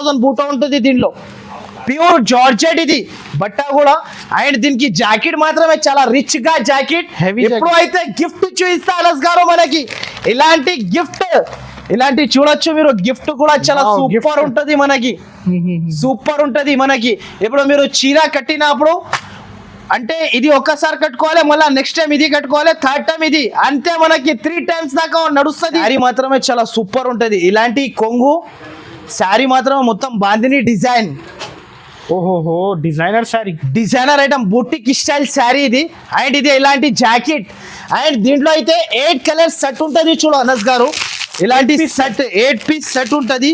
10,000 బూటా ఉంటుంది దీనిలో. ప్యూర్ జార్జెట్ ఇది బట్ట కూడా. అండ్ దీనికి జాకెట్ మాత్రమే చాలా రిచ్ గా జాకెట్. ఎప్పుడు అయితే గిఫ్ట్ చూపిస్తా అనస్ గారు మనకి ఇలాంటి గిఫ్ట్, ఇలాంటి చూడొచ్చు మీరు. గిఫ్ట్ కూడా చాలా సూపర్ ఉంటది మనకి, సూపర్ ఉంటది మనకి. ఇప్పుడు మీరు చీర కట్టినప్పుడు అంటే ఇది ఒక్కసారి కట్టుకోవాలి, మళ్ళీ నెక్స్ట్ టైం ఇది కట్టుకోవాలి, థర్డ్ టైం ఇది, అంతే మనకి 3 times దాకా నడుస్తుంది. శారీ మాత్రమే చాలా సూపర్ ఉంటది. ఇలాంటి కొంగు శారీ మాత్రం మొత్తం బాందిని డిజైన్. ఓహోహో, designer sari, designer item, boutique style sari ఇది. అండ్ ఇది ఇలాంటి జాకెట్. అండ్ దీంట్లో అయితే 8 కలర్స్ సెట్ ఉంటుంది చూడు అనస్ గారు. ఇలాంటి సెట్ 8 పీస్ సెట్ ఉంటుంది.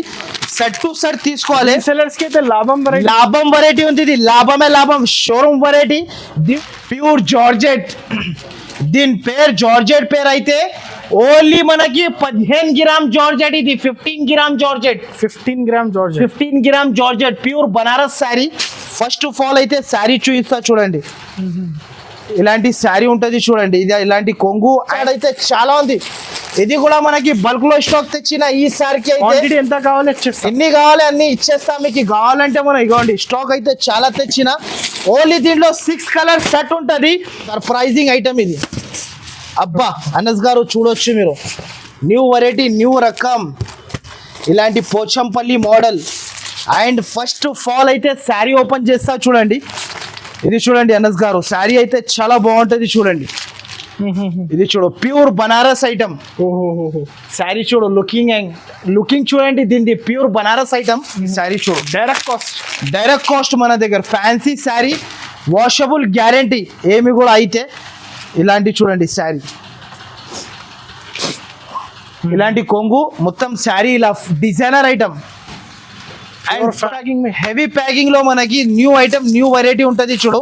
సెట్ టు సెట్ తీసుకోవాలి. సెలర్స్ కి అయితే లాభం వెరైటీ ఉంది. ఇది లాభమే లాభం, షోరూమ్ వెరైటీ. Pure georgette. దీని పేరు జార్జెట్ పేరు అయితే ఓన్లీ మనకి 15 గ్రామ్ జార్జెట్. ఇది 15 gram georgette, 15 gram georgette pure Banaras sari. First of all అయితే శారీ చూపిస్తా చూడండి. ఇలాంటి శారీ ఉంటుంది చూడండి. ఇది ఇలాంటి కొంగు అయితే చాలా ఉంది. ఇది కూడా మనకి బల్క్ లో స్టాక్ తెచ్చిన ఈ సారికి అయితే ఎంత కావాలి, ఎన్ని కావాలి అన్ని ఇచ్చేస్తాం మీకు. కావాలంటే మనం ఇవ్వండి, స్టాక్ అయితే చాలా తెచ్చిన. ఓన్లీ దీంట్లో 6 కలర్ సెట్ ఉంటుంది. సర్ప్రైజింగ్ ఐటమ్ ఇది. అబ్బా అనస్ గారు చూడొచ్చు మీరు, న్యూ వెరైటీ, న్యూ రకం, ఇలాంటి Pochampally model. And first of all అయితే శారీ ఓపెన్ చేస్తా చూడండి. ఇది చూడండి అనస్ గారు, శారీ అయితే చాలా బాగుంటుంది చూడండి. ఇది చూడు, ప్యూర్ బనారస్ ఐటమ్. శారీ చూడు, లుకింగ్ చూడండి దీనిది, ప్యూర్ బనారస్ ఐటమ్. శారీ చూడు, డైరెక్ట్ కాస్ట్ మన దగ్గర. ఫ్యాన్సీ శారీ, వాషబుల్ గ్యారంటీ, ఏమి కూడా అయితే. ఇలాంటి చూడండి శారీ, ఇలాంటి కొంగు మొత్తం శారీ ఇలా డిజైనర్ ఐటమ్. హెవీ ప్యాకింగ్ లో మనకి న్యూ ఐటమ్, న్యూ వెరైటీ ఉంటుంది చూడు.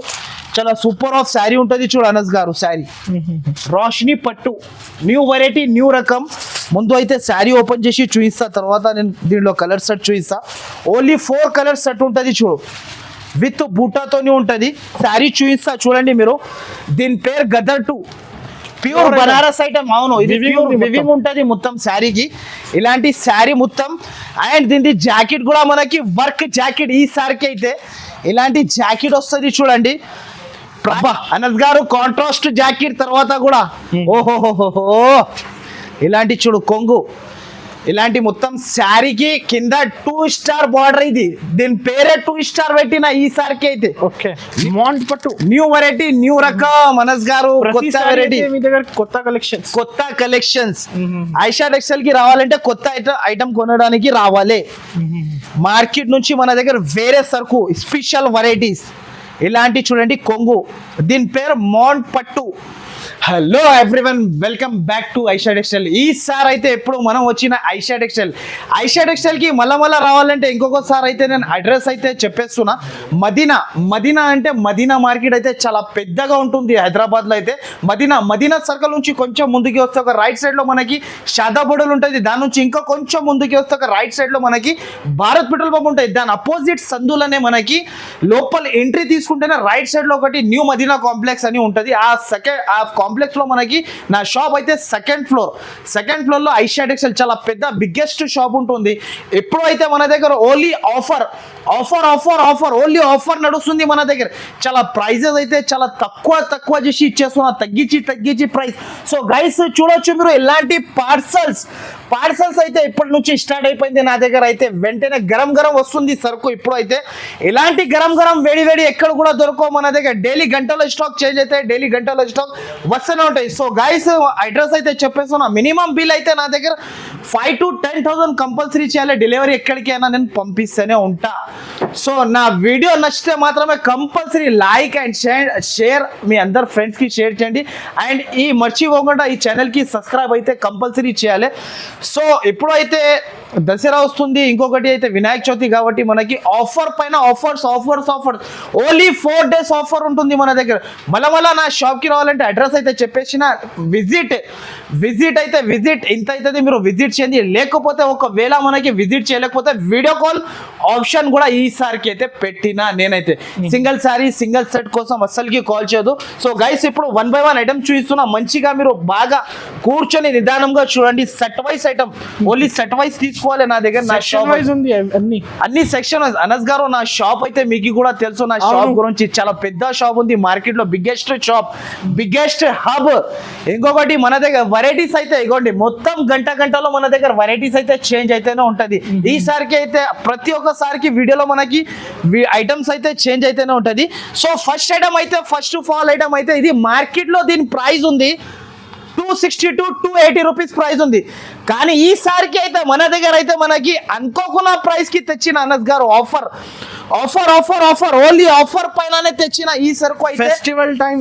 చాలా సూపర్ ఆఫ్ శారీ ఉంటుంది చూడు అనస్ గారు. శారీ రోషిని పట్టు, న్యూ వెరైటీ, న్యూ రకం. ముందు అయితే శారీ ఓపెన్ చేసి చూపిస్తా, తర్వాత నేను దీనిలో కలర్ సెట్ చూపిస్తా. ఓన్లీ 4 కలర్ సెట్ ఉంటుంది చూడు, విత్ బూటాతోని ఉంటుంది. శారీ చూపిస్తా చూడండి మీరు. దీని పేరు గదర్ 2, ప్యూర్ బనారస్ ఐటమ్. అవును, ఇది వివింగ్ ఉంటుంది మొత్తం శారీకి. ఇలాంటి శారీ మొత్తం. అండ్ దీని జాకెట్ కూడా మనకి వర్క్ జాకెట్. ఈ సారికి అయితే ఇలాంటి జాకెట్ వస్తుంది చూడండి. అనస్ గారు కాంట్రాస్ట్ జాకెట్ తర్వాత కూడా ఓహోహోహో, ఇలాంటి చూడు కొంగు. ఇలాంటి మొత్తం శారీకి కింద 2 స్టార్ బార్డర్. ఇది దీని పేరే 2 స్టార్ పెట్టిన ఈ సారికి అయితే. ఓకే, మాంట్ పట్టు, న్యూ వెరైటీ, న్యూ రకం మనస్ గారు. కొత్త వెరైటీ, కొత్త కలెక్షన్స్. ఐషా టెక్స్టైల్ కి రావాలంటే కొత్త ఐటమ్ కొనడానికి రావాలి. మార్కెట్ నుంచి మన దగ్గర వేరే సరుకు, స్పెషల్ వెరైటీస్. ఇలాంటి చూడండి కొంగు, దీని పేరు మాంట్ పట్టు. Hello everyone, welcome back to Aisha textile. ఈసారి అయితే ఎప్పుడు మనం వచ్చిన ఐషా టెక్స్టైల్కి మళ్ళా రావాలంటే ఇంకొకసారి అయితే నేను అడ్రస్ అయితే చెప్పేస్తున్నా. మదీనా అంటే మదీనా మార్కెట్ అయితే చాలా పెద్దగా ఉంటుంది హైదరాబాద్లో అయితే. మదీనా సర్కిల్ నుంచి కొంచెం ముందుకి వస్తే ఒక రైట్ సైడ్లో మనకి షాదాబోడలు ఉంటుంది. దాని నుంచి ఇంకా కొంచెం ముందుకి వస్తే ఒక రైట్ సైడ్లో మనకి భారత్ పెట్రోల్ పంప్ ఉంటుంది. దాని అపోజిట్ సందులోనే మనకి లోపల ఎంట్రీ తీసుకుంటేనే రైట్ సైడ్లో ఒకటి న్యూ మదీనా కాంప్లెక్స్ అని ఉంటుంది. ఆ కాంప్లెక్స్ లో మనకి నా షాప్ అయితే సెకండ్ ఫ్లోర్ లో ఐషా టెక్స్టైల్ చాలా పెద్ద బిగ్గెస్ట్ షాప్ ఉంటుంది. ఎప్పుడు అయితే మన దగ్గర ఓన్లీ ఆఫర్ ఓన్లీ ఆఫర్ నడుస్తుంది మన దగ్గర. చాలా ప్రైజెస్ అయితే చాలా తక్కువ చేసి ఇచ్చేస్తున్నా, తగ్గించి ప్రైస్. సో గైస్ చూడొచ్చు మీరు, ఇలాంటి పార్సల్స్ అయితే ఇప్పటి నుంచి స్టార్ట్ అయిపోయింది నా దగ్గర అయితే. వెంటనే గరం వస్తుంది సరుకు. ఇప్పుడు అయితే ఇలాంటి గరం వేడి ఎక్కడ కూడా దొరకవు మన దగ్గర. డైలీ గంటలో స్టాక్ చేంజ్ అవుతాయి, డైలీ గంటలో స్టాక్ వస్తూనే ఉంటాయి. సో గైస్ అడ్రస్ అయితే చెప్పేస్తున్నా. మినిమం బిల్ అయితే నా దగ్గర 5,000 to 10,000 కంపల్సరీ చేయాలి. డెలివరీ ఎక్కడికైనా నేను పంపిస్తూనే ఉంటా. సో నా వీడియో నచ్చితే మాత్రమే కంపల్సరీ లైక్ అండ్ షేర్ మీ అందరు ఫ్రెండ్స్కి షేర్ చేయండి. అండ్ ఈ మర్చిపోకుండా ఈ ఛానల్కి సబ్స్క్రైబ్ అయితే కంపల్సరీ చేయాలి. సో ఎప్పుడైతే దసరా వస్తుంది, ఇంకొకటి అయితే వినాయక చవితి కాబట్టి మనకి ఆఫర్ పైన ఆఫర్స్. ఓన్లీ 4 days ఆఫర్ ఉంటుంది మన దగ్గర. మళ్ళా నా షాప్కి రావాలంటే అడ్రస్ అయితే చెప్పేసిన. విజిట్ ఇంత అవుతుంది, మీరు విజిట్ చేయండి. లేకపోతే ఒకవేళ మనకి విజిట్ చేయలేకపోతే వీడియో కాల్ ఆప్షన్ కూడా ఈసారికి అయితే పెట్టినా నేనైతే. సింగిల్ శారీ సింగిల్ సెట్ కోసం అస్సలకి కాల్ చేయదు. సో గైస్ ఇప్పుడు 1 by 1 ఐటమ్ చూపిస్తున్నా. మంచిగా మీరు బాగా కూర్చొని నిదానంగా చూడండి. Set wise item, only set wise తీసుకుంటే తీసుకోవాలి నా దగ్గర. నా సెక్షన్ షాప్ వైజ్ ఉంది అన్ని సెక్షన్ వైజ్. అనస్ గారు నా షాప్ అయితే మీకు కూడా తెలుసు, నా షాప్ గురించి చాలా పెద్ద షాప్ ఉంది మార్కెట్ లో, బిగ్గెస్ట్ షాప్, బిగ్గెస్ట్ హబ్. ఇంకొకటి మన దగ్గర వెరైటీస్ అయితే ఇగోండి, మొత్తం గంటలో మన దగ్గర వెరైటీస్ అయితే చేంజ్ అయితేనే ఉంటది. ఈసారికి అయితే ప్రతి ఒక్కసారికి వీడియోలో మనకి ఐటమ్స్ అయితే చేంజ్ అయితేనే ఉంటది. సో ఫస్ట్ ఐటమ్ అయితే, ఫస్ట్ ఆఫ్ ఆల్ ఐటమ్ అయితే ఇది మార్కెట్ లో దీని ప్రైస్ ఉంది 260 to 280 రూపీస్ ప్రైస్ ఉంది. కానీ ఈసారికి అయితే మన దగ్గర అయితే మనకి అనుకోకున్న ప్రైస్ కి తెచ్చిన అనస్ గారు ఆఫర్ ఓన్లీ ఆఫర్ పైననే తెచ్చిన ఈ సరుకు అయితే ఫెస్టివల్ టైం.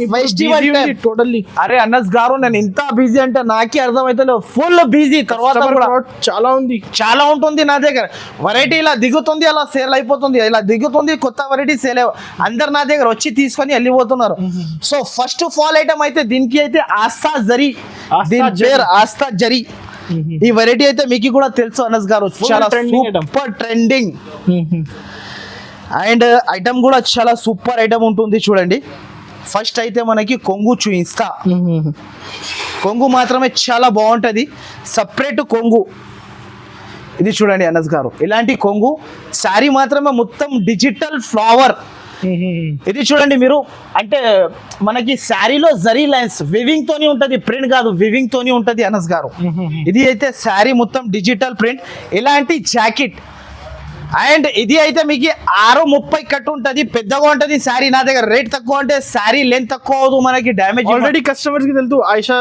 టోటల్లీ. అరే అనస్ గారు నేను ఇంత బిజీ అంటే నాకే అర్థమైతే ఫుల్ బిజీ. తర్వాత కూడా చాలా ఉంటుంది నా దగ్గర. వెరైటీ ఇలా దిగుతుంది, అలా సేల్ అయిపోతుంది, ఇలా దిగుతుంది, కొత్త వెరైటీ సేల్ అందరు నా దగ్గర వచ్చి తీసుకొని వెళ్ళిపోతున్నారు. So first of all item అయితే దీనికి అయితే ఆస్థా జరీ, దీని పేరు ఆస్థా జరీ. ఈ వెరైటీ అయితే మీకు కూడా తెలుసు అనస్ గారు, చాలా సూపర్ ట్రెండింగ్ అండ్ ఐటమ్ కూడా చాలా సూపర్ ఐటమ్ ఉంటుంది. చూడండి ఫస్ట్ అయితే మనకి కొంగు చూయిస్తా. కొంగు మాత్రమే చాలా బాగుంటుంది, సపరేట్ కొంగు. ఇది చూడండి అనస్ గారు, ఇలాంటి కొంగు శారీ మాత్రమే మొత్తం డిజిటల్ ఫ్లవర్. ఇది చూడండి మీరు, అంటే మనకి శారీలో జరీ లైన్స్ వివింగ్ తోని ఉంటది, ప్రింట్ కాదు, వివింగ్ తోని ఉంటది అనస్ గారు. ఇది అయితే శారీ మొత్తం డిజిటల్ ప్రింట్. ఇలాంటి జాకెట్ అండ్ ఇది అయితే మీకు 630 కట్టు ఉంటది, పెద్దగా ఉంటది శారీ. నా దగ్గర రేట్ తక్కువ అంటే శారీ లెంత్ తక్కువ అవదు, మనకి డ్యామేజ్. ఆల్రెడీ కస్టమర్స్ కి తెలుసు ఐషా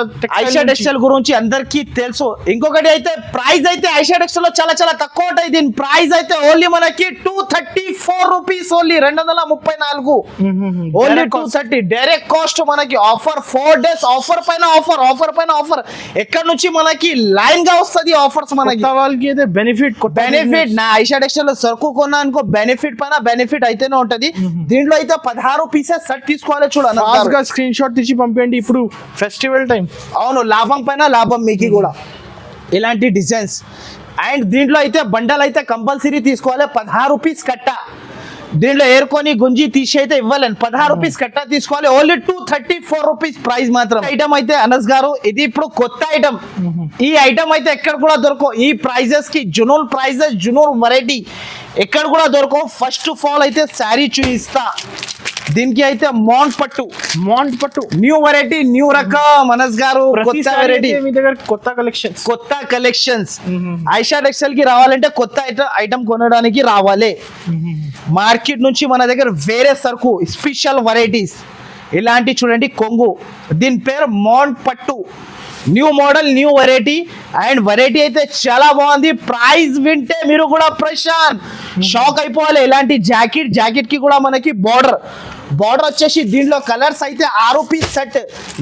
టెక్స్టైల్ గురించి అందరికి తెలుసు. ఇంకొకటి అయితే ప్రైస్ అయితే ఐషా టెక్స్టైల్ లో చాలా తక్కువ ఉంటాయి. దీని ప్రైస్ అయితే ఓన్లీ మనకి 234 rupees, only 234, only 230 direct cost. మనకి ఆఫర్ 4 days, ఆఫర్ పైన ఆఫర్. ఎక్కడ నుంచి మనకి లైన్ గా వస్తుంది ఆఫర్స్. మనకి వాళ్ళకి అయితే బెనిఫిట్ నా ఐషా టెక్స్టైల్ సరుకు కొన్నా అనుకో బెనిఫిట్ పైన బెనిఫిట్ అయితేనే ఉంటది. దీంట్లో అయితే 16 పీసెస్ సెట్ తీసుకోవాలి. చూడండి స్క్రీన్ షాట్ తీసి పంపండి, ఇప్పుడు ఫెస్టివల్ టైం. అవును, లాభం పైన లాభం మీకు కూడా. ఇలాంటి డిజైన్స్ అండ్ దీంట్లో అయితే బండల్ అయితే కంపల్సరీ తీసుకోవాలి. 16 రూపీస్ కట్ట. దీంట్లో ఏర్కొని గుంజి తీసి అయితే ఇవ్వలేను, 16 రూపీస్ కట్ట తీసుకోవాలి. ఓన్లీ 234 రూపీస్ ప్రైస్ మాత్రం. ఐటమ్ అయితే అనస్ గారు ఇది ఇప్పుడు కొత్త ఐటమ్. ఈ ఐటమ్ అయితే ఎక్కడ కూడా దొరకవు. ఈ ప్రైజెస్ కి జునూన్ ప్రైజెస్, జునూన్ వెరైటీ ఎక్కడ కూడా దొరకవు. ఫస్ట్ ఆఫ్ ఆల్ అయితే శారీ చూపిస్తా. దీనికి అయితే మౌంట్ పట్టు న్యూ వెరైటీ, న్యూ రకం అనస్ గారు. కొత్త వెరైటీ మీ దగ్గర, కొత్త కలెక్షన్స్. ఐషా టెక్స్టైల్ కి రావాలంటే కొత్త ఐటమ్ కొనడానికి రావాలి. మార్కెట్ నుంచి మన దగ్గర వేరే సరుకు, స్పెషల్ వెరైటీస్ ఇలాంటి చూడండి కొంగు. దీని పేరు మౌంట్ పట్టు, new model, new variety and variety అయితే చాలా బాగుంది. ప్రైస్ వింటే మీరు కూడా ప్రశాంత్ షాక్ అయిపోవాలి. ఇలాంటి జాకెట్ కి కూడా మనకి బార్డర్ వచ్చేసి దీంట్లో కలర్స్ అయితే 6 పీస్ సెట్.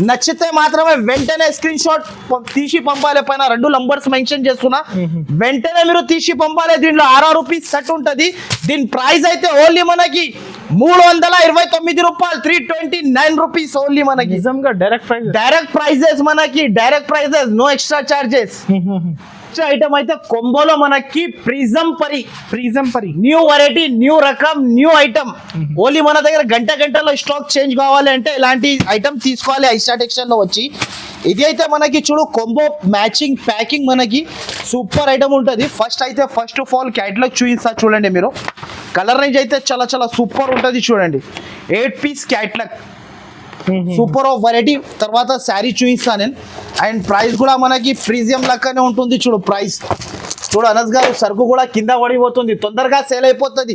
నచ్చితే మాత్రమే వెంటనే స్క్రీన్ షాట్ తీసి పంపాలి. పైన 2 నంబర్స్ మెన్షన్ చేస్తున్నా, వెంటనే మీరు తీసి పంపాలి. దీంట్లో 6 పీస్ సెట్ ఉంటది. దీని ప్రైస్ అయితే ఓన్లీ మనకి 329 రూపాయలు, 329 రూపీస్ ఓన్లీ మనకి. నిజంగా డైరెక్ట్ ప్రైజెస్ మనకి, direct prices, no extra charges. Item అయితే కొంబోలో మనకి ప్రిజం పరి న్యూ వెరైటీ, న్యూ రకం, న్యూ ఐటమ్. ఓన్లీ మన దగ్గర గంటలో స్టాక్ చేంజ్ కావాలి అంటే ఇలాంటి ఐటమ్ తీసుకోవాలి ఐషా టెక్స్టైల్ లో వచ్చి. ఇది అయితే మనకి చూడు కొంబో మ్యాచింగ్ ప్యాకింగ్, మనకి సూపర్ ఐటమ్ ఉంటుంది. ఫస్ట్ ఆఫ్ ఆల్ క్యాటలాగ్ చూపిస్తా చూడండి మీరు. కలర్ రేంజ్ అయితే చాలా సూపర్ ఉంటుంది. చూడండి 8 piece catalogue, super of variety. తర్వాత శారీ చూపిస్తాను నేను. అండ్ ప్రైస్ కూడా మనకి ప్రీమియం లెక్కనే ఉంటుంది. చూడు ప్రైస్ చూడు అనస్ గారు, సరుకు కూడా కింద పడిపోతుంది, తొందరగా సేల్ అయిపోతుంది.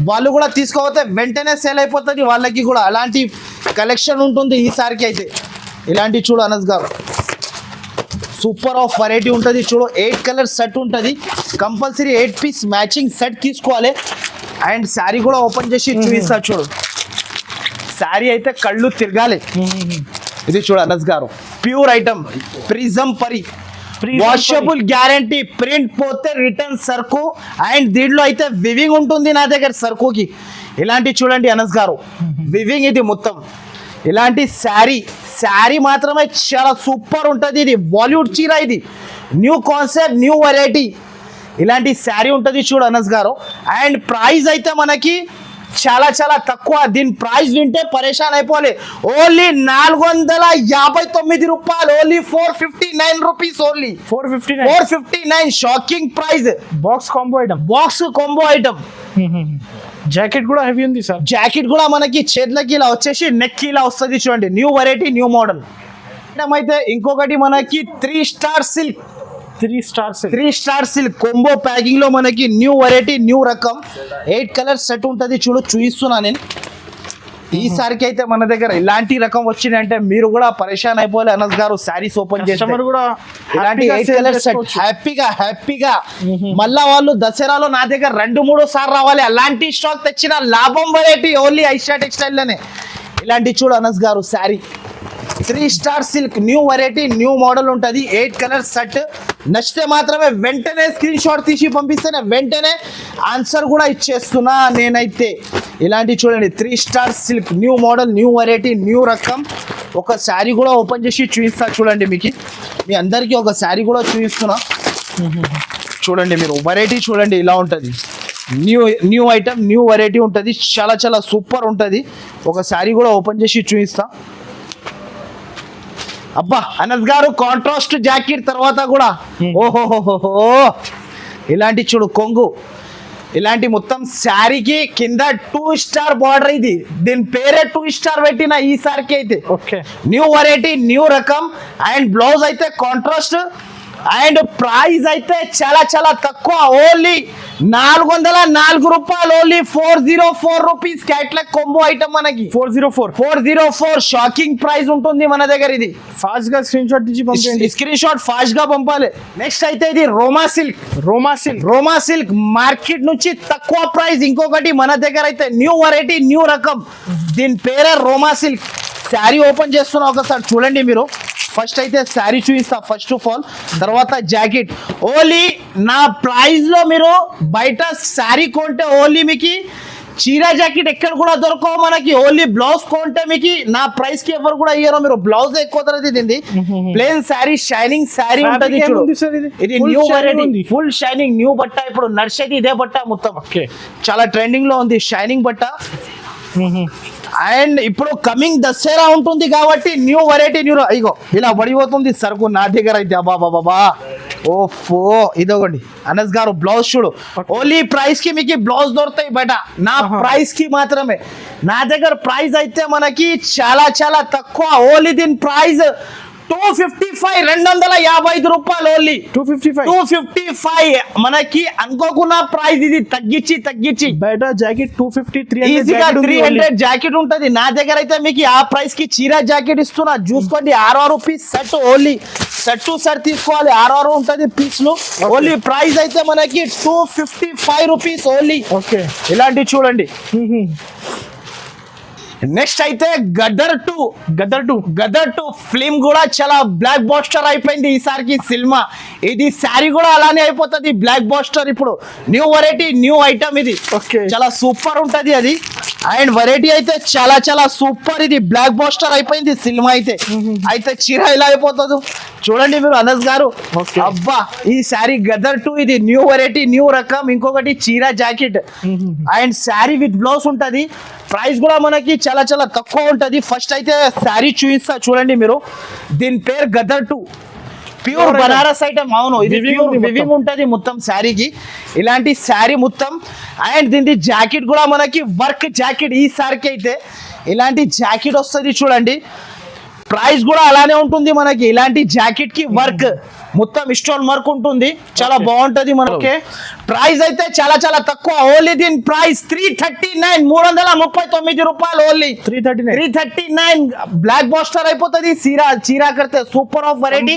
వాళ్ళు కూడా తీసుకోపోతే వెంటనే సేల్ అయిపోతుంది వాళ్ళకి కూడా. అలాంటి కలెక్షన్ ఉంటుంది ఈసారికి అయితే. ఇలాంటి చూడు అనస్ గారు, సూపర్ ఆఫ్ వెరైటీ ఉంటుంది. చూడు 8 కలర్ సెట్ ఉంటుంది, కంపల్సరీ 8 పీస్ మ్యాచింగ్ సెట్ తీసుకోవాలి. అండ్ శారీ కూడా ఓపెన్ చేసి చూపిస్తా చూడు. శారీ అయితే కళ్ళు తిరగాలి. ఇది చూడు అనస్ గారు, ప్యూర్ ఐటమ్, ప్రిజం పరి, వాషబుల్ గ్యారంటీ, ప్రింట్ పోతే రిటర్న్ సరుకు. అండ్ దీంట్లో అయితే వివింగ్ ఉంటుంది నా దగ్గర సరుకుకి. ఇలాంటి చూడండి అనస్ గారు, వివింగ్ ఇది మొత్తం. ఇలాంటి శారీ మాత్రమే చాలా సూపర్ ఉంటుంది. ఇది బాలీవుడ్ చీర, ఇది న్యూ కాన్సెప్ట్, న్యూ వెరైటీ. ఇలాంటి శారీ ఉంటుంది చూడు అనస్ గారు. అండ్ ప్రైస్ అయితే మనకి చాలా చాలా తక్కువ. దీని ప్రైస్ వింటే పరేషాన్ అయిపోవాలి. ఓన్లీ 459 రూపాయలు, only 459 rupees, only 459. Shocking price. Box combo item. Box combo item. Jacket కూడా హెవీ ఉంది సార్. జాకెట్ కూడా మనకి చేతులకి ఇలా వచ్చేసి నెక్ ఇలా వస్తుంది చూడండి. న్యూ వెరైటీ, న్యూ మోడల్ అయితే. ఇంకొకటి మనకి 3 star silk. 3 star silk combo packing లో మనకి న్యూ వెరైటీ, న్యూ రకం 8 కలర్ సెట్ ఉంటుంది చూపిస్తున్నా నేను. ఈసారికి అయితే మన దగ్గర ఇలాంటి రకం వచ్చిందంటే మీరు కూడా పరేషాన్ అయిపోలే. అనస్ గారు శారీస్ ఓపెన్ చేస్తారు కూడా ఇలాంటి 8 కలర్ సెట్ హ్యాపీగా మళ్ళా వాళ్ళు దసరాలో నా దగ్గర 2-3 సార్లు రావాలి. అలాంటి స్టాక్ తెచ్చిన లాభం వెరైటీ ఓన్లీ ఐషా టెక్స్టైల్ లోనే. ఇలాంటి చూడు అనస్ గారు sari 3 star silk new variety, new model ఉంటుంది. 8 కలర్ సెట్. నచ్చితే మాత్రమే వెంటనే స్క్రీన్ షాట్ తీసి పంపిస్తేనే వెంటనే ఆన్సర్ కూడా ఇచ్చేస్తున్నా నేనైతే. ఇలాంటి చూడండి 3 star silk new model, new variety, new రకం. ఒక శారీ కూడా ఓపెన్ చేసి చూపిస్తా చూడండి. మీకు మీ అందరికీ ఒక శారీ కూడా చూపిస్తున్నా చూడండి. మీరు వెరైటీ చూడండి ఇలా ఉంటుంది. న్యూ ఐటమ్, న్యూ వెరైటీ ఉంటుంది. చాలా చాలా సూపర్ ఉంటుంది. ఒక శారీ కూడా ఓపెన్ చేసి చూపిస్తా. అబ్బా అనస్ గారు కాంట్రాస్ట్ జాకెట్ తర్వాత కూడా ఓహోహోహో ఇలాంటి చూడు కొంగు. ఇలాంటి మొత్తం శారీకి కింద 2 స్టార్ బార్డర్. ఇది దీని పేరే 2 స్టార్ పెట్టిన ఈసారికి అయితే. ఓకే, న్యూ వెరైటీ, న్యూ రకం. అండ్ బ్లౌజ్ అయితే కాంట్రాస్ట్. అండ్ ప్రైస్ అయితే చాలా చాలా తక్కువ, ఓన్లీ 404 రూపాయలు, only 404 rupees. Catalogue combo item మనకి 404. షాకింగ్ ప్రైస్ ఉంటుంది మన దగ్గర. ఇది ఫాస్ట్ గా స్క్రీన్ షాట్ తీసి పంపండి. స్క్రీన్ షాట్ ఫాస్ట్ గా పంపాలి. నెక్స్ట్ అయితే ఇది రోమా సిల్క్ మార్కెట్ నుంచి తక్కువ ప్రైస్. ఇంకొకటి మన దగ్గర అయితే న్యూ వెరైటీ, న్యూ రకం. దీని పేరే రోమా సిల్క్. శారీ ఓపెన్ చేస్తున్నా ఒకసారి చూడండి మీరు. ఫస్ట్ అయితే శారీ చూపిస్తా ఫస్ట్ ఆఫ్ ఆల్, తర్వాత జాకెట్. ఓన్లీ నా ప్రైస్ లో మీరు బయట శారీ కొంటే ఓన్లీ మీకు చీర జాకెట్ ఎక్కడ కూడా దొరకవు మనకి. ఓన్లీ బ్లౌజ్ కొంటే మీకు నా ప్రైస్ కి ఎవరు కూడా ఇయ్యారో. మీరు బ్లౌజ్ ఎక్కువ తరగతి తింది. ప్లేన్ శారీ, షైనింగ్ శారీ ఉంటుంది. ఇది new variety, full shining new బట్ట. ఇప్పుడు నడిచేది ఇదే బట్ట మొత్తం. చాలా ట్రెండింగ్ లో ఉంది షైనింగ్ బట్ట. అండ్ ఇప్పుడు కమింగ్ దసరా ఉంటుంది కాబట్టి న్యూ వెరైటీ, న్యూ ఇగో ఇలా పడిపోతుంది సరుకు నా దగ్గర అయితే. బాబా ఓఫో ఇదోగండి అనస్ గారు బ్లౌజ్ చూడు. ఓన్లీ ప్రైస్ కి మీకు బ్లౌజ్ దొరుకుతాయి బయట. నా ప్రైస్ కి మాత్రమే. నా దగ్గర ప్రైస్ అయితే మనకి చాలా చాలా తక్కువ. ఓన్లీ దీని ప్రైస్ 255, 255 రూపాయలు, ఓన్లీ 255. మనకి అనుకోకున్న ప్రైస్ ఇది తగ్గించి బయట జాకెట్ 250, ఈజీగా 300 జాకెట్ ఉంటది. నా దగ్గర అయితే మీకు ఆ ప్రైస్ కి చీర జాకెట్ ఇస్తున్నా. చూసుకోండి 6 rupees set. Only set to set తీసుకోవాలి. 6 ఉంటది పీస్లు. ఓన్లీ ప్రైస్ అయితే మనకి 255 రూపీస్ ఓన్లీ. ఓకే, ఇలాంటి చూడండి. నెక్స్ట్ అయితే గదర్ 2 ఫిల్మ్ కూడా చాలా బ్లాక్ బాస్టర్ అయిపోయింది ఈసారికి సినిమా. ఇది శారీ కూడా అలానే అయిపోతుంది బ్లాక్ బాస్టర్. ఇప్పుడు న్యూ వెరైటీ, న్యూ ఐటమ్. ఇది చాలా సూపర్ ఉంటది అది. అండ్ వెరైటీ అయితే చాలా చాలా సూపర్. ఇది బ్లాక్ బాస్టర్ అయిపోయింది సినిమా అయితే చీర ఇలా అయిపోతుంది చూడండి మీరు అనస్ గారు. అబ్బా ఈ శారీ గదర్ 2. ఇది న్యూ వెరైటీ, న్యూ రకం. ఇంకొకటి చీర jacket and sari with blouse ఉంటది. ప్రైస్ కూడా మనకి చాలా చాలా తక్కువ ఉంటది. ఫస్ట్ అయితే శారీ చూపిస్తా చూడండి మీరు. దీని పేరు గదర్ 2, ప్యూర్ బనారస్ ఐటమ్. అవును, ఇది వివింగ్ ఉంటది మొత్తం శారీకి. ఇలాంటి శారీ మొత్తం. అండ్ దీని జాకెట్ కూడా మనకి వర్క్ జాకెట్. ఈ సారికి అయితే ఇలాంటి జాకెట్ వస్తుంది చూడండి. ప్రైస్ కూడా అలానే ఉంటుంది మనకి. ఇలాంటి జాకెట్ కి వర్క్ మొత్తం స్టోన్ వర్క్ ఉంటుంది. చాలా బాగుంటది మనకి. ప్రైస్ అయితే చాలా చాలా తక్కువ. ఓన్లీ దీని ప్రైస్ 339, 339 రూపాయలు. ఓన్లీ 339. బ్లాక్ బాస్టర్ అయిపోతుంది చీర కడితే. Super of variety.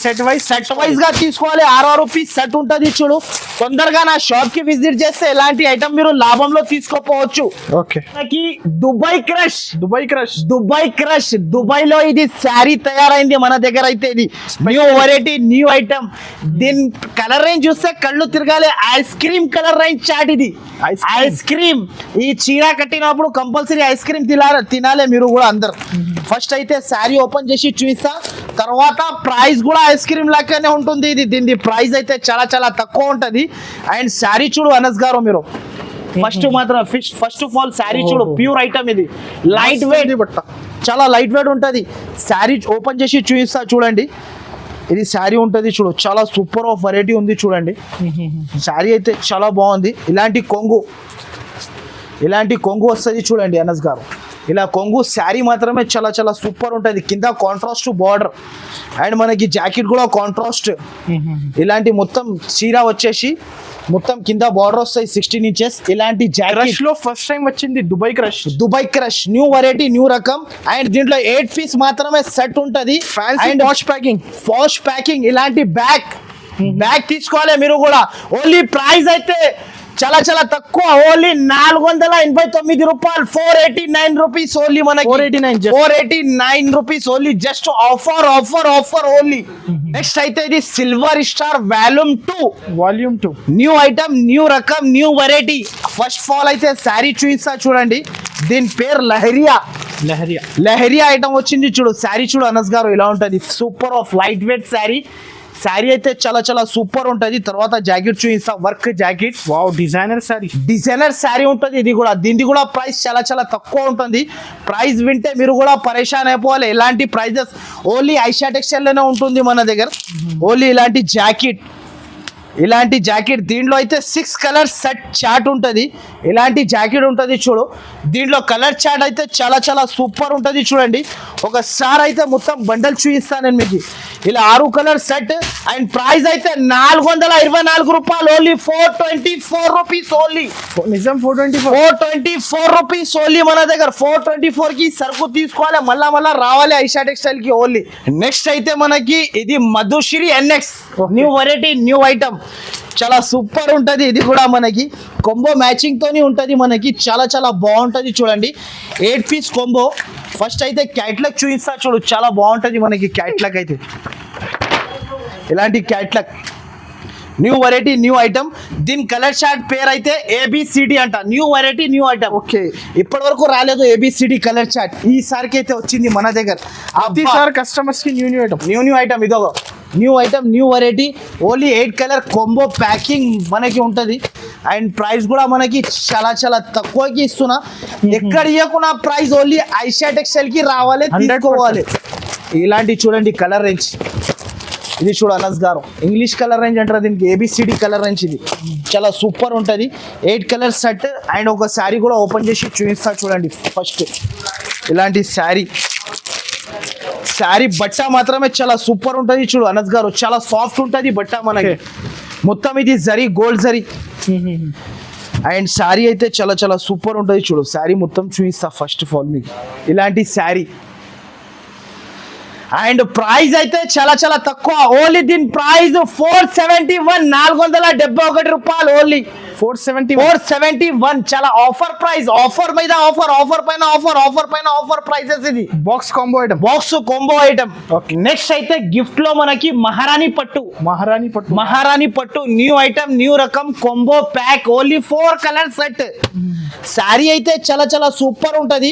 Set wise గా తీసుకోవాలి. 6 రూపీస్ సెట్ ఉంటది చూడు. తొందరగా నా షాప్ కి విజిట్ చేస్తే ఇలాంటి ఐటమ్ మీరు లాభంలో తీసుకోపోవచ్చు. మనకి దుబాయ్ క్రష్. దుబాయ్ లో ఇది శారీ తయారైంది మన దగ్గర అయితే. ఇది న్యూ వెరైటీ, న్యూ ఐటమ్. దీని కలర్ రేంజ్ చూస్తే కళ్ళు తిరగాలి. Ice cream colour range chart. ఇది ఐస్ క్రీమ్. ఈ చీర కట్టినప్పుడు కంపల్సరీ ఐస్ క్రీమ్ తినాలి మీరు కూడా అందరు. ఫస్ట్ అయితే శారీ ఓపెన్ చేసి చూపిస్తా. తర్వాత ప్రైస్ కూడా ఐస్ క్రీమ్ లాగానే ఉంటుంది. ఇది దీని ప్రైస్ అయితే చాలా చాలా తక్కువ ఉంటది. అండ్ శారీ చూడు అనస్ గారు మీరు. ఫస్ట్ ఆఫ్ ఆల్ శారీ చూడు, ప్యూర్ ఐటమ్ ఇది, లైట్ వెయిట్ బట్ట. చాలా లైట్ వెయిట్ ఉంటుంది. శారీ ఓపెన్ చేసి చూపిస్తా చూడండి. ఇది శారీ ఉంటుంది చూడు, చాలా సూపర్ ఆఫ్ వెరైటీ ఉంది చూడండి. శారీ అయితే చాలా బాగుంది. ఇలాంటి కొంగు వస్తుంది చూడండి అనస్ గారు. ఇలా కొంగు శారీ మాత్రమే చాలా చాలా సూపర్ ఉంటుంది. కింద కాంట్రాస్ట్ బార్డర్ అండ్ మనకి జాకెట్ కూడా కాంట్రాస్ట్. ఇలాంటి మొత్తం చీర వచ్చేసి మొత్తం కింద బార్డర్ వస్తాయి 16 inches. ఇలాంటి క్రష్ లో ఫస్ట్ టైం వచ్చింది Dubai crush, new variety, new రకం. అండ్ దీంట్లో 8 పీస్ మాత్రమే సెట్ ఉంటది. అండ్ వాష్ ప్యాకింగ్ ఇలాంటి బ్యాగ్ తీసుకోవాలి మీరు కూడా. ఓన్లీ ప్రైస్ అయితే చాలా చాలా తక్కువ, ఓన్లీ 489 రూపాయలు, 489 రూపీస్ ఓన్లీ. మనకి 489 rupees only, just offer only. Next అయితే ఇది silver star volume 2 new item, new రకం, new variety. First of all అయితే శారీ చూపిస్తా చూడండి. దీని పేరు లహరియా ఐటమ్ వచ్చింది చూడు. శారీ చూడు అనస్ గారు, ఇలా ఉంటుంది, super of light weight sari. Sari అయితే చాలా చాలా సూపర్ ఉంటుంది. తర్వాత జాకెట్ చూపిస్తా, work jacket. Wow, designer sari ఉంటుంది ఇది కూడా. దీనిది కూడా ప్రైస్ చాలా చాలా తక్కువ ఉంటుంది. ప్రైస్ వింటే మీరు కూడా పరేషాన్ అయిపోవాలి. ఇలాంటి ప్రైజెస్ ఓన్లీ ఐషా టెక్స్టైల్ లోనే ఉంటుంది మన దగ్గర. ఓన్లీ ఇలాంటి జాకెట్ దీంట్లో అయితే 6 కలర్ సెట్ చార్ట్ ఉంటుంది. ఇలాంటి జాకెట్ ఉంటుంది చూడు. దీంట్లో కలర్ చార్ట్ అయితే చాలా చాలా సూపర్ ఉంటుంది చూడండి. ఒకసారి అయితే మొత్తం బండల్ చూపిస్తాను నేను మీకు. ఇలా 6 కలర్ సెట్ అండ్ ప్రైస్ అయితే 424 రూపాయలు ఓన్లీ, 424 రూపీస్ ఓన్లీ. నిజం 424 రూపీస్ ఓన్లీ మన దగ్గర. 424 కి సరుకు తీసుకోవాలి, మళ్ళా రావాలి ఐషా టెక్స్టైల్ కి ఓన్లీ. నెక్స్ట్ అయితే మనకి ఇది Madhushree NX new variety, new item, చాలా సూపర్ ఉంటుంది. ఇది కూడా మనకి కొంబో మ్యాచింగ్ తోని ఉంటుంది మనకి. చాలా చాలా బాగుంటుంది చూడండి. 8 పీస్ కొంబో. ఫస్ట్ అయితే క్యాట్లాగ్ చూపిస్తా చూడు, చాలా బాగుంటుంది మనకి క్యాట్లాగ్ అయితే. ఇలాంటి catalogue new variety, new item. దీని కలర్ చార్ట్ పేరు అయితే ABCD అంట. New variety, new item. Okay, ఇప్పటి వరకు రాలేదు ABCD కలర్ చార్ట్. ఈసారికి అయితే వచ్చింది మన దగ్గర. కస్టమర్స్ కి న్యూ ఐటమ్ ఇదో new item, new variety. Only 8 colour combo packing మనకి ఉంటుంది. అండ్ ప్రైస్ కూడా మనకి చాలా చాలా తక్కువకి ఇస్తున్నా. ఎక్కడ ఇవ్వకుండా ప్రైస్ ఓన్లీ ఐషా టెక్స్టైల్ కి రావాలి, తీసుకోవాలి. ఇలాంటి చూడండి కలర్ రేంజ్. ఇది చూడు అనస్ గారు, ఇంగ్లీష్ కలర్ రేంజ్ అంటారు దీనికి, ABCD కలర్ రేంజ్. ఇది చాలా సూపర్ ఉంటుంది. 8 కలర్ సెట్ అండ్ ఒక శారీ కూడా ఓపెన్ చేసి చూపిస్తా చూడండి. ఫస్ట్ ఇలాంటి శారీ బట్ట మాత్రమే చాలా సూపర్ ఉంటుంది చూడు అనస్ గారు. చాలా సాఫ్ట్ ఉంటుంది బట్ట మనకి. మొత్తం ఇది గోల్డ్ జరీ అండ్ శారీ అయితే చాలా చాలా సూపర్ ఉంటుంది చూడు. శారీ మొత్తం చూపిస్తా ఫస్ట్ ఆఫ్ ఆల్ మీకు. ఇలాంటి శారీ అండ్ ప్రైస్ అయితే చాలా చాలా తక్కువ. ఓన్లీ దీని ప్రైస్ 471, 471 రూపాయలు ఓన్లీ. 471 చాలా ఆఫర్ ప్రైస్. ఆఫర్ మీద ఆఫర్ పైన ఆఫర్ ప్రైసెస్. ఇది బాక్స్ కాంబో ఐటమ్. నెక్స్ట్ అయితే గిఫ్ట్ లో మనకి మహారాణి పట్టు న్యూ ఐటమ్, న్యూ రకం, combo pack. Only 4 colour set. Sari అయితే చాలా చాలా సూపర్ ఉంటది.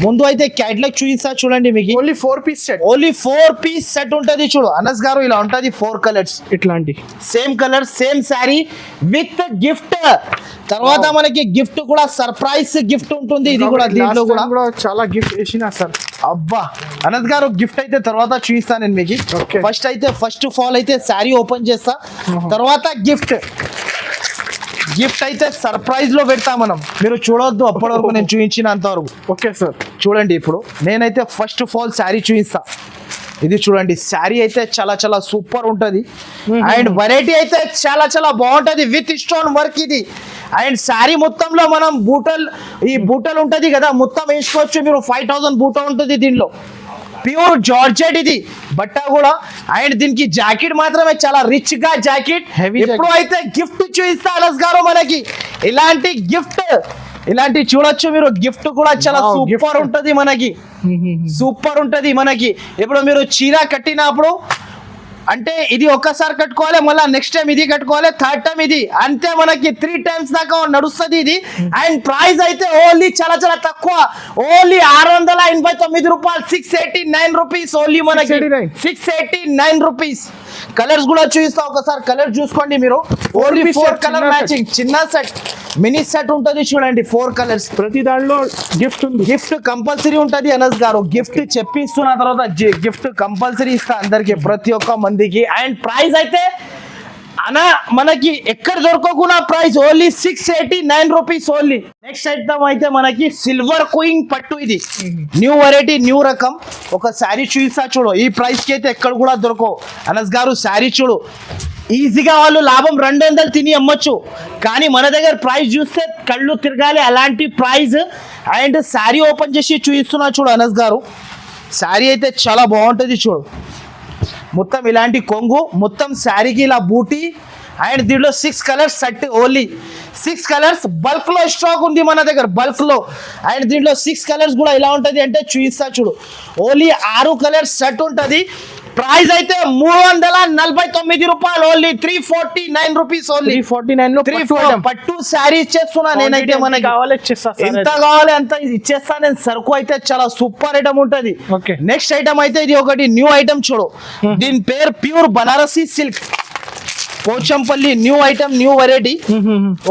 ముందు అయితే క్యాట్లాగ్ చూపిస్తా చూడండి మీకు. ఓన్లీ 4 పీస్ సెట్ ఉంటది చూడు అనస్ గారు. ఇలా ఉంటది 4 కలర్స్, ఇట్లాంటి same colour, same sari with gift. తర్వాత మనకి గిఫ్ట్ కూడా సర్ప్రైజ్ గిఫ్ట్ ఉంటుంది. ఇది కూడా దీంట్లో కూడా చాలా గిఫ్ట్ వేసిన సార్. అబ్బా అనస్ గారు, గిఫ్ట్ అయితే తర్వాత చూపిస్తాను నేను మీకు. ఫస్ట్ ఆఫ్ ఆల్ అయితే శారీ ఓపెన్ చేస్తా, తర్వాత గిఫ్ట్ అయితే సర్ప్రైజ్ లో పెడతా మనం. మీరు చూడొద్దు అప్పటి వరకు, నేను చూపించినంత వరకు. ఓకే సార్, చూడండి. ఇప్పుడు నేనైతే ఫస్ట్ ఆఫ్ ఆల్ శారీ చూపిస్తా. ఇది చూడండి, శారీ అయితే చాలా చాలా సూపర్ ఉంటది. అండ్ వెరైటీ అయితే చాలా చాలా బాగుంటది విత్ స్టోన్ వర్క్ ఇది. అండ్ శారీ మొత్తంలో మనం బూటలు ఉంటది కదా, మొత్తం వేసుకోవచ్చు మీరు. 5000 బూట ఉంటుంది దీనిలో. ప్యూర్ జార్జెట్ ఇది బట్ట కూడా. అండ్ దీనికి జాకెట్ మాత్రమే చాలా రిచ్ గా జాకెట్. ఎప్పుడు అయితే గిఫ్ట్ చూపిస్తా అనస్ గారు మనకి. ఇలాంటి చూడొచ్చు మీరు. గిఫ్ట్ కూడా చాలా సూపర్ ఉంటది మనకి. ఇప్పుడు మీరు చీర కట్టినప్పుడు అంటే ఇది ఒక్కసారి కట్టుకోవాలి, మళ్ళీ నెక్స్ట్ టైం ఇది కట్టుకోవాలి, థర్డ్ టైం ఇది, అంతే మనకి 3 times దాకా నడుస్తుంది ఇది. అండ్ ప్రైస్ అయితే ఓన్లీ చాలా చాలా తక్కువ. ఓన్లీ 689 రూపాయలు, 689 రూపీస్ ఓన్లీ మనకి. 689 రూపీస్. కలర్స్ కూడా చూపిస్తా, ఒకసారి కలర్ చూసుకోండి మీరు. ఓన్లీ 4 కలర్ మ్యాచింగ్ చిన్న సెట్. మినీ సెట్ ఉంటది చూడండి 4 కలర్స్. ప్రతి దాంట్లో గిఫ్ట్ ఉంది. గిఫ్ట్ కంపల్సరీ ఉంటది అనస్ గారు. గిఫ్ట్ చెప్పిస్తున్న తర్వాత గిఫ్ట్ కంపల్సరీ ఇస్తా అందరికి, ప్రతి ఒక్క మందికి. అండ్ ప్రైస్ అయితే అనా మనకి ఎక్కడ దొరకకుండా price only 689 rupees only. Next item అయితే మనకి సిల్వర్ క్వీన్ పట్టు. ఇది న్యూ వెరైటీ, న్యూ రకం. ఒక శారీ చూసా చూడు, ఈ ప్రైస్ కి అయితే ఎక్కడ కూడా దొరకవు అనస్ గారు. శారీ చూడు, ఈజీగా వాళ్ళు లాభం 200 తిని అమ్మొచ్చు, కానీ మన దగ్గర ప్రైస్ చూస్తే కళ్ళు తిరగాలి అలాంటి ప్రైస్. అండ్ శారీ ఓపెన్ చేసి చూపిస్తున్నా చూడు అనస్ గారు. శారీ అయితే చాలా బాగుంటుంది చూడు, మొత్తం ఇలాంటి కొంగు, మొత్తం శారీకి ఇలా బూటీ. అండ్ దీంట్లో 6 colours set, only 6 colours bulk లో స్టాక్ ఉంది మన దగ్గర, బల్క్ లో. అండ్ దీంట్లో 6 కలర్స్ కూడా ఎలా ఉంటుంది అంటే చూపిస్తా చూడు, ఓన్లీ 6 కలర్స్ సెట్ ఉంటుంది. ప్రైస్ అయితే 349 రూపాయలు ఓన్లీ, 349 రూపీస్ ఓన్లీ. 349 పట్టు శారీ ఇచ్చేస్తున్నా నేనైతే. మనకి కావాలి ఎంత కావాలి అంత ఇచ్చేస్తా నేను. సరుకు అయితే చాలా సూపర్ ఐటమ్ ఉంటది. నెక్స్ట్ ఐటమ్ అయితే ఇది ఒకటి న్యూ ఐటమ్ చూడు, దీని పేరు pure Banarasi silk Pochampally. New item, new variety.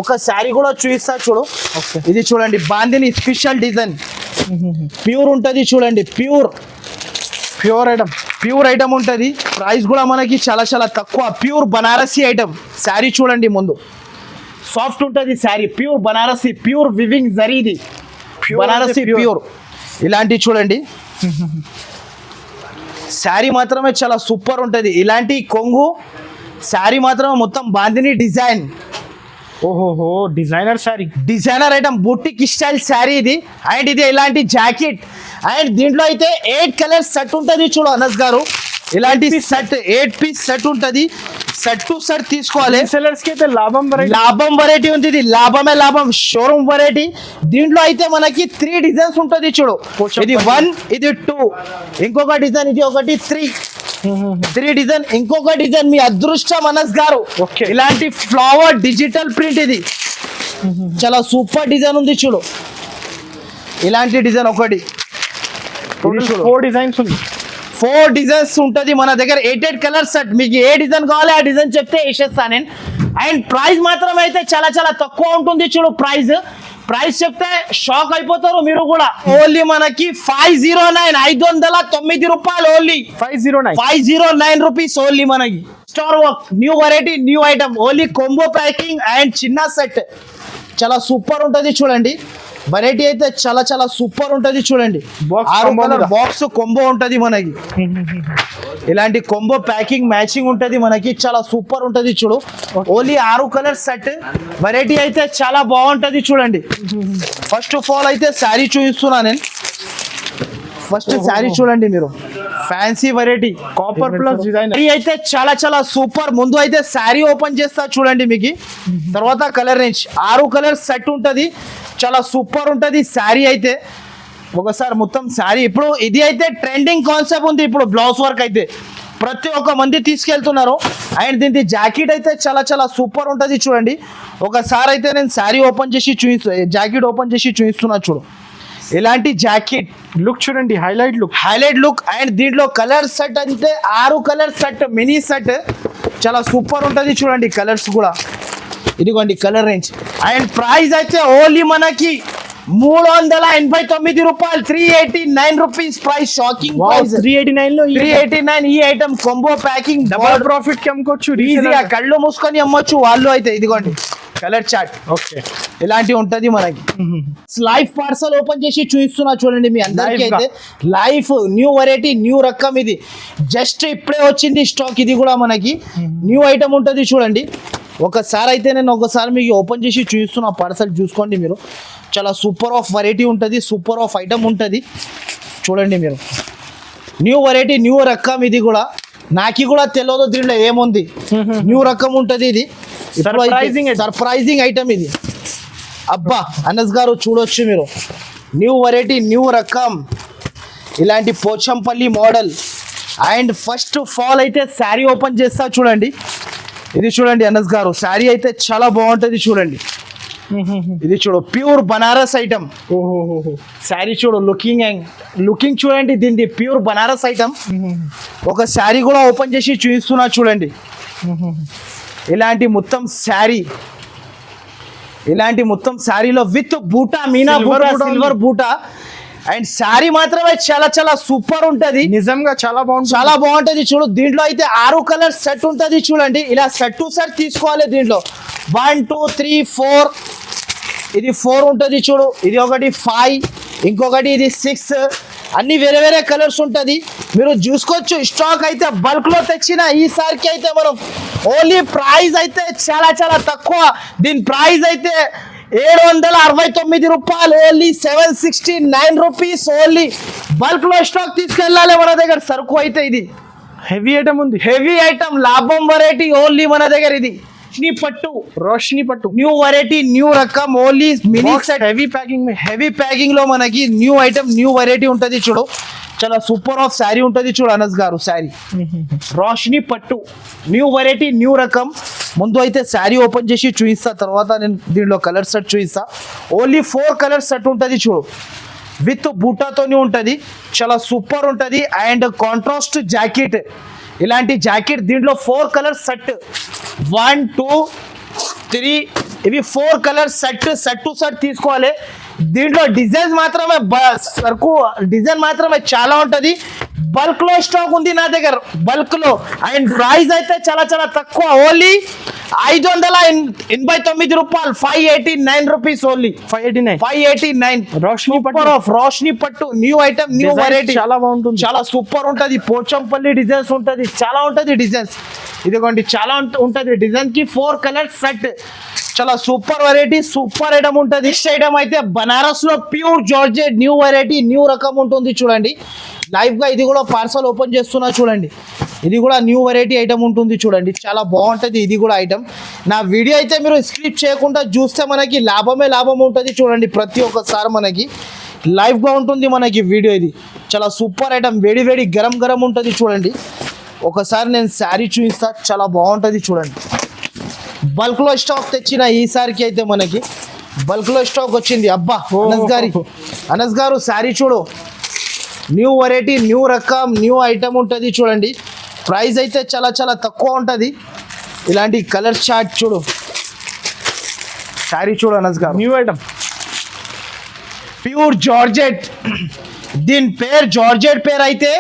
ఒక శారీ కూడా చూపిస్తా చూడు. ఇది చూడండి, బాందిని స్పెషల్ డిజైన్, ప్యూర్ ఉంటది చూడండి. ప్యూర్ ఐటమ్ ఉంటుంది. ప్రైస్ కూడా మనకి చాలా చాలా తక్కువ. Pure Banarasi item. శారీ చూడండి ముందు, సాఫ్ట్ ఉంటుంది sari. Pure Banarasi, pure weaving జరీది బనారసి ప్యూర్. ఇలాంటి చూడండి శారీ మాత్రమే చాలా సూపర్ ఉంటుంది. ఇలాంటి కొంగు శారీ మాత్రమే మొత్తం బాందిని డిజైన్. ఓహోహో, డిజైనర్ ఐటమ్, బుట్టిక్ స్టైల్ శారీ ఇది. అండ్ ఇది ఇలాంటి జాకెట్. అండ్ దీంట్లో అయితే 8 కలర్స్ సెట్ ఉంటుంది చూడు అనస్ గారు. ఇలాంటి సెట్ 8 పీస్ సెట్ ఉంటుంది. సెట్ టు సెట్ తీసుకోవాలి. సెల్లర్స్ కి అయితే లాభం వెరైటీ ఉంది. ఇది లాభమే లాభం, షోరూమ్ వెరైటీ. దీంట్లో అయితే మనకి 3 డిజైన్స్ ఉంటుంది చూడు. ఇది 1, ఇది 2, ఇంకొక డిజైన్, ఇది ఒకటి 3 డిజైన్, ఇంకొక డిజైన్. మీ అదృష్టం అనస్ గారు. ఇలాంటి ఫ్లవర్ డిజిటల్ ప్రింట్, ఇది చాలా సూపర్ డిజైన్ ఉంది చూడు. ఇలాంటి డిజైన్ ఒకటి, 4 డిజైన్స్ ఉంది. 4 డిజైన్స్ ఉంటుంది మన దగ్గర. 8 కలర్ సెట్. మీకు ఏ డిజైన్ కావాలి ఆ డిజైన్ చెప్తే వేసేస్తాను నేను. అండ్ ప్రైస్ మాత్రం అయితే చాలా చాలా తక్కువ ఉంటుంది చూడు. ప్రైస్ చెప్తే షాక్ అయిపోతారు మీరు కూడా. ఓన్లీ మనకి 509 రూపాయలు ఓన్లీ. 509 రూపీస్ ఓన్లీ మనకి. Star work, new variety, new item, only combo packing and చిన్న సెట్. చాలా సూపర్ ఉంటుంది చూడండి. వెరైటీ అయితే చాలా చాలా సూపర్ ఉంటుంది చూడండి. 6 కలర్ బాక్స్ కొంబో ఉంటుంది మనకి. ఇలాంటి కొంబో ప్యాకింగ్ మ్యాచింగ్ ఉంటుంది మనకి, చాలా సూపర్ ఉంటుంది చూడు. Only 6 colour set. వెరైటీ అయితే చాలా బాగుంటుంది చూడండి. ఫస్ట్ ఆఫ్ ఆల్ అయితే శారీ చూపిస్తున్నా నేను. ఫస్ట్ శారీ చూడండి మీరు, fancy variety copper plus design అయితే చాలా చాలా సూపర్. ముందు అయితే శారీ ఓపెన్ చేస్తా చూడండి మీకు, తర్వాత కలర్ రేంజ్. 6 కలర్ సెట్ ఉంటుంది, చాలా సూపర్ ఉంటుంది శారీ అయితే. ఒకసారి మొత్తం శారీ ఇప్పుడు ఇది అయితే ట్రెండింగ్ కాన్సెప్ట్ ఉంది ఇప్పుడు. బ్లౌజ్ వర్క్ అయితే ప్రతి ఒక్క మంది తీసుకెళ్తున్నారు. అండ్ దీని జాకెట్ అయితే చాలా చాలా సూపర్ ఉంటుంది చూడండి. ఒకసారి అయితే నేను శారీ ఓపెన్ చేసి జాకెట్ ఓపెన్ చేసి చూపిస్తున్నా చూడు. ఇలాంటి జాకెట్ లుక్ చూడండి, హైలైట్ లుక్. అండ్ దీంట్లో కలర్ సెట్ అంటే 6 కలర్ సెట్, మినీ సెట్, చాలా సూపర్ ఉంటుంది చూడండి. కలర్స్ కూడా ఇదిగోండి కలర్ రేంజ్. అండ్ ప్రైస్ అయితే ఓన్లీ మనకి 389 రూపాయలు, 389 రూపీస్ ప్రైస్. Shocking price. 389 ఈ item combo packing. Double profit కి అమ్ముకోవచ్చు ఈజీగా, కళ్ళు మూసుకొని అమ్మొచ్చు వాళ్ళు అయితే. ఇదిగోండి కలర్ చార్ట్. ఓకే, ఇలాంటి ఉంటది మనకి. లైఫ్ పార్సల్ ఓపెన్ చేసి చూపిస్తున్నా చూడండి మీ అందరికీ అయితే. లైఫ్ న్యూ వెరైటీ, న్యూ రకం. ఇది జస్ట్ ఇప్పుడే వచ్చింది స్టాక్. ఇది కూడా మనకి న్యూ ఐటమ్ ఉంటది చూడండి. ఒకసారి అయితే నేను మీకు ఓపెన్ చేసి చూపిస్తున్నా పార్సల్, చూసుకోండి మీరు. చాలా సూపర్ ఆఫ్ వెరైటీ ఉంటుంది, సూపర్ ఆఫ్ ఐటమ్ ఉంటుంది చూడండి మీరు. న్యూ వెరైటీ, న్యూ రకం. ఇది కూడా నాకు కూడా తెలియదు దీంట్లో ఏముంది. న్యూ రకం ఉంటుంది ఇది. సర్ప్రైజింగ్ ఐటమ్ ఇది. అబ్బా అనస్ గారు చూడొచ్చు మీరు. న్యూ వెరైటీ, న్యూ రకం, ఇలాంటి Pochampally model. And first of all అయితే శారీ ఓపెన్ చేస్తా చూడండి. ఇది చూడండి అనస్ గారు, శారీ అయితే చాలా బాగుంటుంది చూడండి. ఇది చూడు, ప్యూర్ బనారస్ ఐటమ్. శారీ చూడు, లుకింగ్ చూడండి దీనిది. Pure Banaras item. ఒక శారీ కూడా ఓపెన్ చేసి చూపిస్తున్నా చూడండి. ఇలాంటి మొత్తం శారీ ఇలాంటి మొత్తం శారీలో విత్ బూటా మీనా Silver బూటా బూటా సిల్వర్ బూటా అండ్ శారీ మాత్రమే చాలా చాలా సూపర్ ఉంటది. నిజంగా చాలా బాగుంటుంది. చాలా బాగుంటది చూడు. దీంట్లో అయితే 6 కలర్ సెట్ ఉంటది చూడండి. ఇలా సెట్ టు సెట్ తీసుకోవాలి. దీంట్లో 1 2 3 4 ఇది 4 ఉంటది చూడు. ఇది ఒకటి 5 ఇంకొకటి ఇది 6 అన్ని వేరే వేరే కలర్స్ ఉంటది. మీరు చూసుకోవచ్చు. స్టాక్ అయితే బల్క్ లో తెచ్చిన ఈసారికి అయితే మనం ఓన్లీ ప్రైస్ అయితే చాలా చాలా తక్కువ. దీని ప్రైస్ అయితే 769 రూపాయలు. Only 769 rupees. ఓన్లీ బల్క్ లో స్టాక్ తీసుకెళ్ళాలి మన దగ్గర సరుకు అయితే. ఇది హెవీ ఐటమ్ ఉంది. హెవీ ఐటమ్ లాభం వెరైటీ ఓన్లీ మన దగ్గర. ఇది రోషిని పట్టు న్యూ వెరైటీ న్యూ రకం only mini set heavy packing heavy packing లో మనకి న్యూ ఐటమ్ న్యూ వెరైటీ ఉంటది చూడు. చాలా సూపర్ ఆఫ్ శారీ ఉంటది చూడు అనస్ గారు. శారీ రోషిని పట్టు న్యూ వెరైటీ న్యూ రకం. ముందు అయితే శారీ ఓపెన్ చేసి చూపిస్తా, తర్వాత నేను దీనిలో కలర్ సెట్ చూపిస్తా. ఓన్లీ 4 కలర్ సెట్ ఉంటది చూడు. విత్ బూటాతోని ఉంటది. చాలా సూపర్ ఉంటది. అండ్ కాంట్రాస్ట్ జాకెట్ ఇలాంటి జాకెట్ దీంట్లో 4 కలర్ సెట్ 1 2 3 ఇవి 4 కలర్ సెట్ టు సెట్ తీసుకోవాలి. దీంట్లో డిజైన్స్ మాత్రమే సరుకు డిజైన్ మాత్రమే చాలా ఉంటది. బల్క్ లో స్టాక్ ఉంది నా దగ్గర బల్క్ లో. అండ్ ప్రైస్ అయితే చాలా చాలా తక్కువ. ఓన్లీ 589 రూపాయలు. 589 రూపీస్ ఓన్లీ. 589 రోషిని పట్టు న్యూ ఐటమ్ న్యూ వెరైటీ. చాలా బాగుంటుంది. చాలా సూపర్ ఉంటది. పోచంపల్లి డిజైన్స్ ఉంటది. చాలా ఉంటది డిజైన్స్. ఇదిగోండి చాలా ఉంటది డిజైన్ కి 4 కలర్ సెట్. చాలా సూపర్ వెరైటీ సూపర్ ఐటమ్ ఉంటుంది. నెక్స్ట్ ఐటమ్ అయితే బనారస్ లో pure georgette new variety new రకం ఉంటుంది చూడండి. లైవ్ గా ఇది కూడా పార్సల్ ఓపెన్ చేస్తున్నా చూడండి. ఇది కూడా న్యూ వెరైటీ ఐటమ్ ఉంటుంది చూడండి. చాలా బాగుంటుంది ఇది కూడా ఐటమ్. నా వీడియో అయితే మీరు స్క్రిప్ట్ చేయకుండా చూస్తే మనకి లాభమే లాభం ఉంటుంది చూడండి. ప్రతి ఒక్కసారి మనకి లైవ్ గా ఉంటుంది మనకి వీడియో. ఇది చాలా సూపర్ ఐటమ్. వేడి వేడి గరం గరం ఉంటుంది చూడండి. ఒకసారి నేను శారీ చూపిస్తా. చాలా బాగుంటుంది చూడండి. బల్క్ లో స్టాక్ తెచ్చిన ఈసారికి అయితే మనకి బల్క్ లో స్టాక్ వచ్చింది. అబ్బా అనస్ గారు శారీ చూడు. న్యూ వెరైటీ న్యూ రకం న్యూ ఐటమ్ ఉంటుంది చూడండి. ప్రైస్ అయితే చాలా చాలా తక్కువ ఉంటుంది. ఇలాంటి కలర్ చార్ట్ చూడు. శారీ చూడు అనస్ గారు. New item pure georgette. దీని పేరు జార్జెట్ పేరు అయితే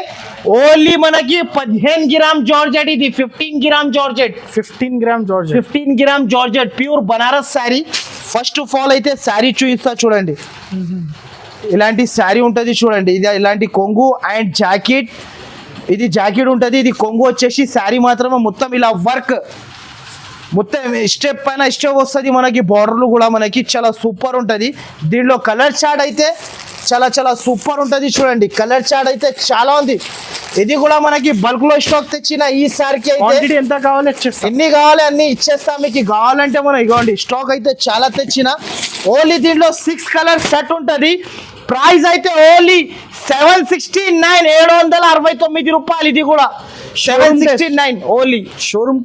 ఓన్లీ మనకి 15 గ్రామ్ జార్జెట్. ఇది 15 gram georgette. 15 gram georgette pure Banaras sari. First of all అయితే శారీ చూపిస్తా చూడండి. ఇలాంటి శారీ ఉంటుంది చూడండి. ఇది ఇలాంటి కొంగు అండ్ జాకెట్. ఇది జాకెట్ ఉంటుంది. ఇది కొంగు వచ్చేసి శారీ మాత్రమే మొత్తం ఇలా వర్క్ మొత్తం స్టెప్ పైన స్టెప్ వస్తుంది మనకి. బార్డర్లు కూడా మనకి చాలా సూపర్ ఉంటుంది. దీనిలో కలర్ చార్ట్ అయితే చాలా చాలా సూపర్ ఉంటుంది చూడండి. కలర్ చార్ట్ అయితే చాలా ఉంది. ఇది కూడా మనకి బల్క్ లో స్టాక్ తెచ్చిన ఈసారికి అయితే ఎంత కావాలి ఎన్ని కావాలి అన్ని ఇచ్చేస్తాం మీకు. కావాలంటే మనం ఇవ్వండి. స్టాక్ అయితే చాలా తెచ్చిన. ఓన్లీ దీంట్లో 6 కలర్ సెట్ ఉంటుంది. ప్రైస్ అయితే ఓన్లీ 769 రూపాయలు. ఇది కూడా 769 ఓన్లీ. షోరూమ్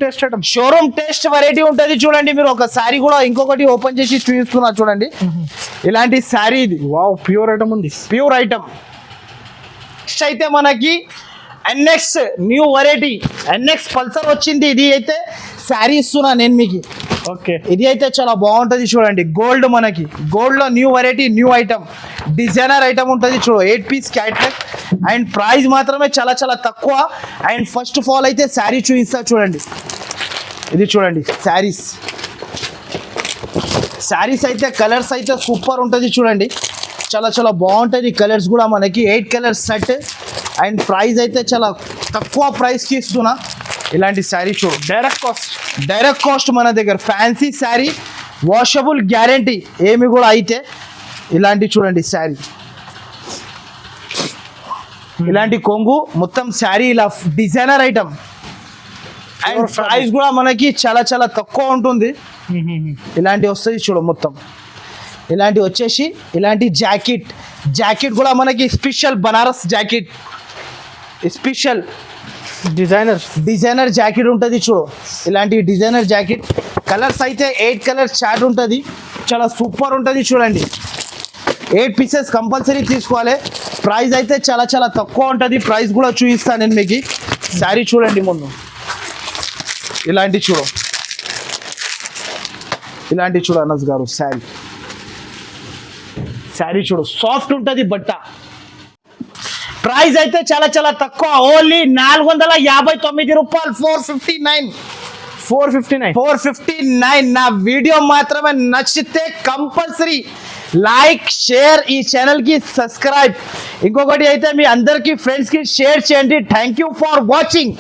టెస్ట్ వెరైటీ ఉంటుంది చూడండి. మీరు ఒక శారీ కూడా ఇంకొకటి ఓపెన్ చేసి చూపిస్తున్నా చూడండి. ఇలాంటి శారీ ఇది. వావ్ ప్యూర్ ఐటమ్ ఉంది. Pure item. నెక్స్ట్ అయితే మనకి NX new variety NX Pulsar వచ్చింది. ఇది అయితే శారీ ఇస్తున్నా నేను మీకు. ఓకే ఇది అయితే చాలా బాగుంటుంది చూడండి. గోల్డ్ మనకి గోల్డ్ లో new variety new item designer item ఉంటుంది చూడు. 8 పీస్ క్యాట్లాగ్ అండ్ ప్రైస్ మాత్రమే చాలా చాలా తక్కువ. అండ్ ఫస్ట్ ఆఫ్ ఆల్ అయితే శారీ చూపిస్తా చూడండి. ఇది చూడండి శారీస్ అయితే కలర్స్ అయితే సూపర్ ఉంటుంది చూడండి. చాలా చాలా బాగుంటుంది. కలర్స్ కూడా మనకి 8 కలర్స్ సెట్. అండ్ ప్రైస్ అయితే చాలా తక్కువ ప్రైస్కి ఇస్తున్నా. ఇలాంటి శారీ చూడు. డైరెక్ట్ కాస్ట్ మన దగ్గర. ఫ్యాన్సీ శారీ వాషబుల్ గ్యారంటీ ఏమి కూడా అయితే. ఇలాంటి చూడండి శారీ. ఇలాంటి కొంగు మొత్తం శారీ ఇలా డిజైనర్ ఐటమ్. అండ్ ప్రైస్ కూడా మనకి చాలా చాలా తక్కువ ఉంటుంది. ఇలాంటి వస్తుంది చూడు మొత్తం. ఇలాంటి వచ్చేసి ఇలాంటి జాకెట్ కూడా మనకి special Banaras jacket. Special designer jacket ఉంటుంది చూడు. ఇలాంటి డిజైనర్ జాకెట్. కలర్స్ అయితే 8 కలర్స్ చార్ట్ ఉంటుంది. చాలా సూపర్ ఉంటుంది చూడండి. 8 పీసెస్ కంపల్సరీ తీసుకోవాలి. ప్రైస్ అయితే చాలా చాలా తక్కువ ఉంటుంది. ప్రైస్ కూడా చూపిస్తాను నేను మీకు. శారీ చూడండి ముందు. ఇలాంటి చూడు. ఇలాంటి చూడు అనస్ గారు శారీ. శారీ చూడు సాఫ్ట్ ఉంటది బట్ట. ప్రైస్ అయితే చాలా చాలా తక్కువ, ఓన్లీ 459 రూపాయలు. 459. 459. నా వీడియో మాత్రమే నచ్చితే కంపల్సరీ లైక్ షేర్, ఈ ఛానల్ కి సబ్స్క్రైబ్. ఇంకొకటి అయితే మీ అందరికి ఫ్రెండ్స్ కి షేర్ చేయండి. Thank you for watching.